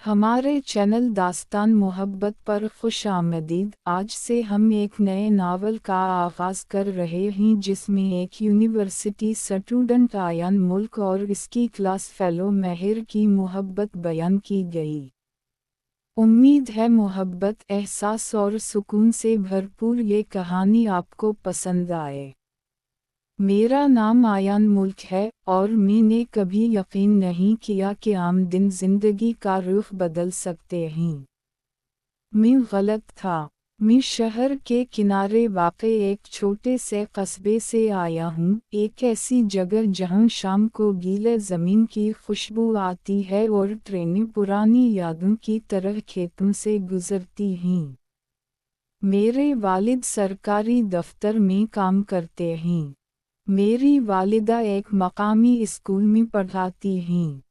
हमारे चैनल दास्तान मोहब्बत पर खुश आमदीद। आज से हम एक नए नावल का आगाज़ कर रहे हैं जिसमें एक यूनिवर्सिटी स्टूडेंट आयान मुल्क और इसकी क्लास फेलो महर की मोहब्बत बयान की गई। उम्मीद है मोहब्बत, एहसास और सुकून से भरपूर ये कहानी आपको पसंद आए। मेरा नाम आयान मुल्क है और मैंने कभी यकीन नहीं किया कि आम दिन जिंदगी का रुख बदल सकते हैं। मैं गलत था। मैं शहर के किनारे वाक़े एक छोटे से कस्बे से आया हूँ, एक ऐसी जगह जहाँ शाम को गीले ज़मीन की खुशबू आती है और ट्रेनें पुरानी यादों की तरह खेतों से गुजरती हैं। मेरे वालिद सरकारी दफ्तर में काम करते हैं। मेरी वालिदा एक मकामी स्कूल में पढ़ाती हैं।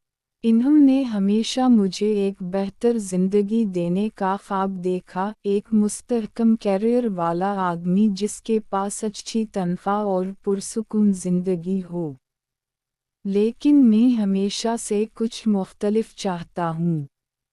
इन्होंने हमेशा मुझे एक बेहतर ज़िंदगी देने का ख्वाब देखा, एक मुस्तहकम कैरियर वाला आदमी जिसके पास अच्छी तनख्वाह और पुरसुकून ज़िंदगी हो। लेकिन मैं हमेशा से कुछ मुख्तलिफ चाहता हूँ।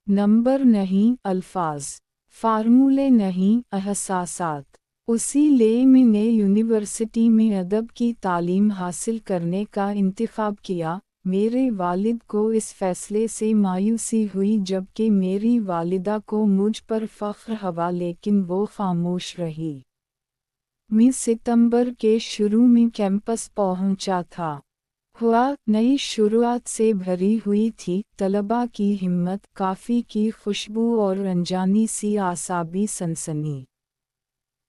नंबर नहीं, अल्फाज, फार्मूले नहीं, एहसासात। उसी लिए मैंने यूनिवर्सिटी में अदब की तालीम हासिल करने का इंतखाब किया। मेरे वालिद को इस फैसले से मायूसी हुई जबकि मेरी वालिदा को मुझ पर फ़ख्र हुआ, लेकिन वो खामोश रही। मैं सितंबर के शुरू में कैंपस पहुंचा था। नई शुरुआत से भरी हुई थी, तलबा की हिम्मत, काफ़ी की खुशबू और अनजानी सी आसाबी सनसनी।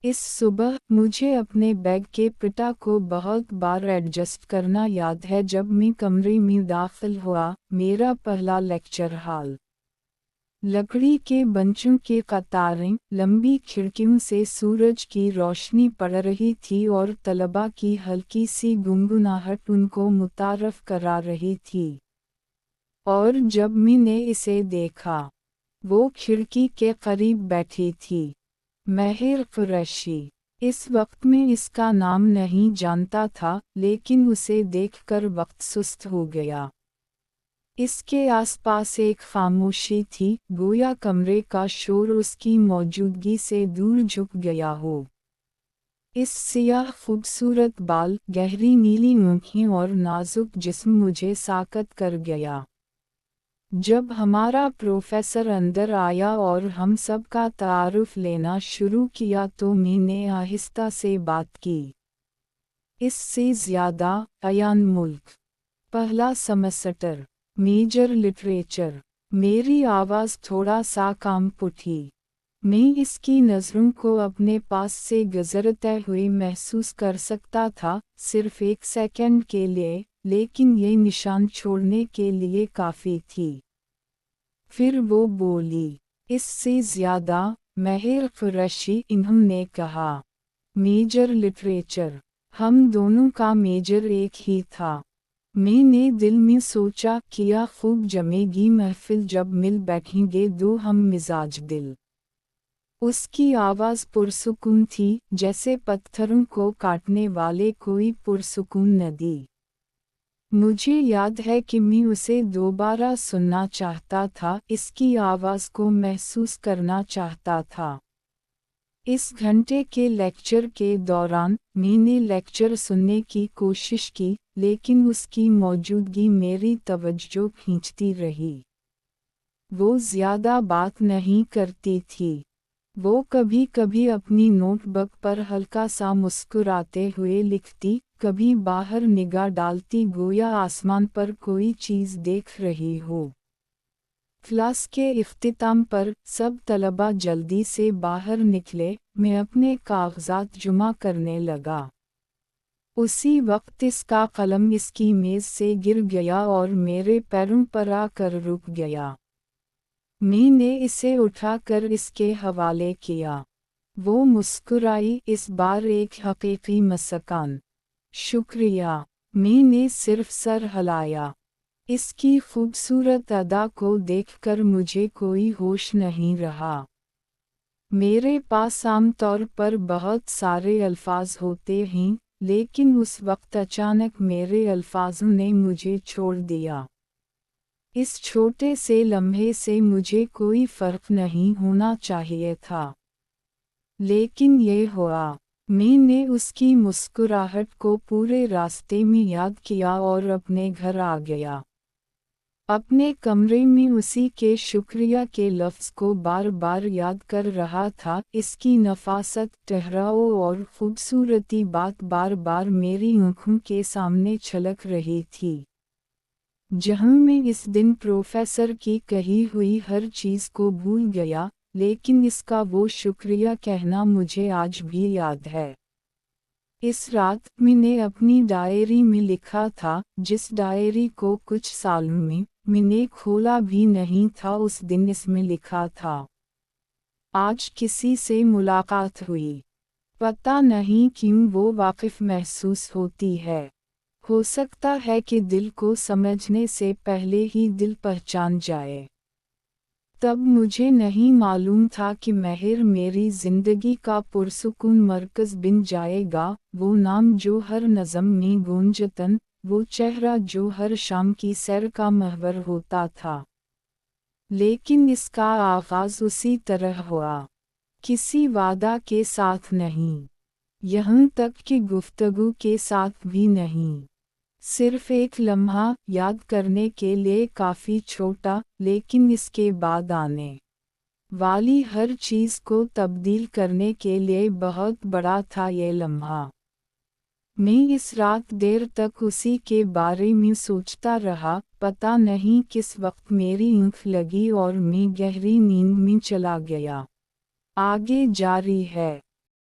इस सुबह मुझे अपने बैग के पिटा को बहुत बार एडजस्ट करना याद है जब मैं कमरे में दाखिल हुआ। मेरा पहला लेक्चर हॉल। लकड़ी के बंचों की कतारें, लंबी खिड़कियों से सूरज की रोशनी पड़ रही थी और तलबा की हल्की सी गुनगुनाहट उनको मुतारफ करा रही थी। और जब मैंने इसे देखा, वो खिड़की के करीब बैठी थी। महर कुरैशी। इस वक्त में इसका नाम नहीं जानता था, लेकिन उसे देखकर वक्त सुस्त हो गया। इसके आसपास एक खामोशी थी, गोया कमरे का शोर उसकी मौजूदगी से दूर झुक गया हो। इस सियाह खूबसूरत बाल, गहरी नीली आँखें और नाजुक जिस्म मुझे साकत कर गया। जब हमारा प्रोफेसर अंदर आया और हम सब का तारुफ लेना शुरू किया तो मैंने आहिस्ता से बात की। इससे ज़्यादा, अयान मुल्क। पहला सेमेस्टर, मेजर लिटरेचर। मेरी आवाज़ थोड़ा सा कांप उठी। मैं इसकी नज़रों को अपने पास से गुजरते हुए महसूस कर सकता था, सिर्फ एक सेकंड के लिए, लेकिन ये निशान छोड़ने के लिए काफ़ी थी। फिर वो बोली, इससे ज़्यादा, महर कुरैशी, इन्होंने कहा। Major literature. हम दोनों का मेजर एक ही था। मैंने दिल में सोचा, किया खूब जमेगी महफिल जब मिल बैठेंगे दो हम मिजाज दिल। उसकी आवाज़ पुरसुकून थी, जैसे पत्थरों को काटने वाले कोई पुरसुकून नदी। मुझे याद है कि मैं उसे दोबारा सुनना चाहता था, इसकी आवाज़ को महसूस करना चाहता था। इस घंटे के लेक्चर के दौरान मैंने लेक्चर सुनने की कोशिश की, लेकिन उसकी मौजूदगी मेरी तवज्जो खींचती रही। वो ज़्यादा बात नहीं करती थी। वो कभी कभी अपनी नोटबुक पर हल्का सा मुस्कुराते हुए लिखती, कभी बाहर निगाह डालती गोया आसमान पर कोई चीज़ देख रही हो। क्लास के इख्तिताम पर सब तलबा जल्दी से बाहर निकले। मैं अपने कागजात जमा करने लगा। उसी वक्त इसका कलम इसकी मेज़ से गिर गया और मेरे पैरों पर आकर रुक गया। मैंने इसे उठाकर इसके हवाले किया। वो मुस्कुराई, इस बार एक हकीकी मुस्कान। शुक्रिया। मैंने सिर्फ सर हिलाया। इसकी खूबसूरत अदा को देखकर मुझे कोई होश नहीं रहा। मेरे पास आमतौर पर बहुत सारे अल्फाज होते हैं, लेकिन उस वक्त अचानक मेरे अल्फाजों ने मुझे छोड़ दिया। इस छोटे से लम्हे से मुझे कोई फर्क नहीं होना चाहिए था, लेकिन ये हुआ। मैंने उसकी मुस्कुराहट को पूरे रास्ते में याद किया और अपने घर आ गया। अपने कमरे में उसी के शुक्रिया के लफ्ज़ को बार बार याद कर रहा था। इसकी नफासत, ठहराव और खूबसूरती बार बार मेरी आँखों के सामने छलक रही थी। जहाँ मैं इस दिन प्रोफेसर की कही हुई हर चीज़ को भूल गया, लेकिन इसका वो शुक्रिया कहना मुझे आज भी याद है। इस रात मैंने अपनी डायरी में लिखा था, जिस डायरी को कुछ सालों में मैंने खोला भी नहीं था। उस दिन इसमें लिखा था, आज किसी से मुलाकात हुई, पता नहीं क्यों वो वाकिफ महसूस होती है। हो सकता है कि दिल को समझने से पहले ही दिल पहचान जाए। तब मुझे नहीं मालूम था कि महर मेरी ज़िंदगी का पुरसुकून मरकज़ बन जाएगा। वो नाम जो हर नज़म में गूंजतन, वो चेहरा जो हर शाम की सैर का महवर होता था। लेकिन इसका आगाज़ उसी तरह हुआ, किसी वादा के साथ नहीं, यहाँ तक कि गुफ्तगू के साथ भी नहीं। सिर्फ एक लम्हा, याद करने के लिए काफ़ी छोटा, लेकिन इसके बाद आने वाली हर चीज़ को तब्दील करने के लिए बहुत बड़ा था ये लम्हा। मैं इस रात देर तक उसी के बारे में सोचता रहा। पता नहीं किस वक्त मेरी आँख लगी और मैं गहरी नींद में चला गया। आगे जारी है।